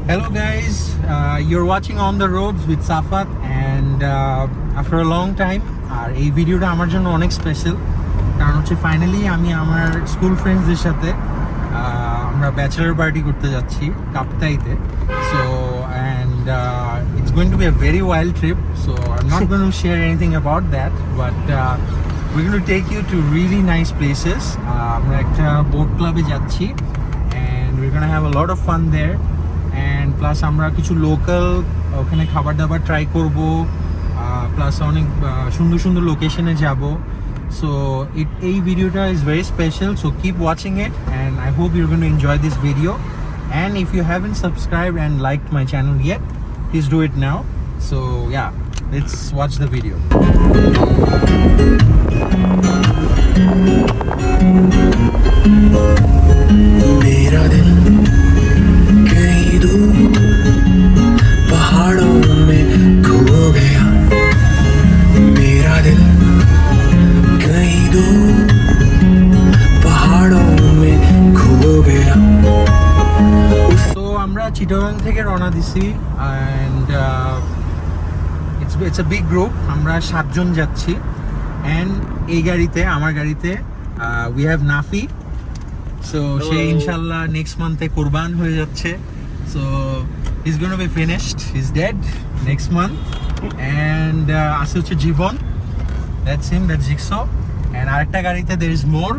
Hello guys, you're watching On the Roads with Safat and after a long time আর এই ভিডিওটা আমার জন্য অনেক স্পেশাল কারণ হচ্ছে ফাইনালি আমি আমার স্কুল ফ্রেন্ডসদের সাথে আমরা ব্যাচেলার পার্টি করতে যাচ্ছি কাপ্তাইতে so and it's going to be a very wild trip so I'm not going to share anything about that but we're going to take you to really nice places আমরা একটা boat ক্লাবে যাচ্ছি and we're going to have a lot of fun there and plus আমরা কিছু local ওখানে খাবার দাবার try করব প্লাস অনেক সুন্দর সুন্দর লোকেশনে যাব so এই ভিডিওটা is very special so keep watching it and I hope you're going to enjoy this video and if you haven't subscribed and liked my channel yet please do it now so yeah let's watch the video मेरा दिल कहीं दूर पहाड़ों में खो गया मेरा दिल कहीं दूर पहाड़ों में खो गया तो আমরা চিটাগাং থেকে রওনা দিছি and it's a big group আমরা 7 জন যাচ্ছি and এই গাড়িতে আমার গাড়িতে we have Nafi so সে ইনশাআল্লাহ next month এ কুরবান হয়ে যাচ্ছে so he's going to be finished he's dead next month and আছে হচ্ছে জীবন that's him that's Jigsaw and আরেকটা গাড়িতে there is more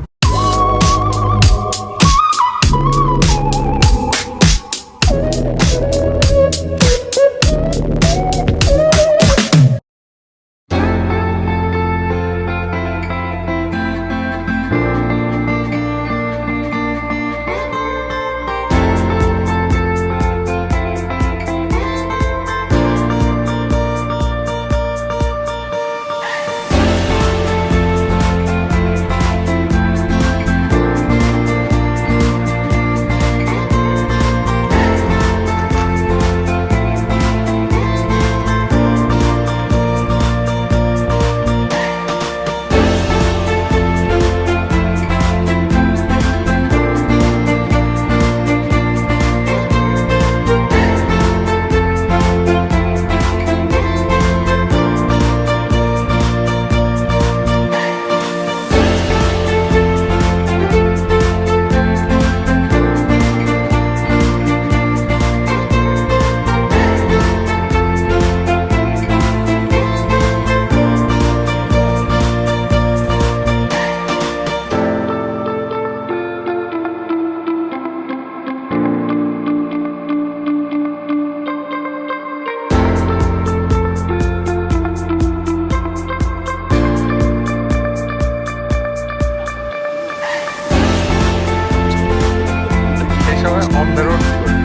on the road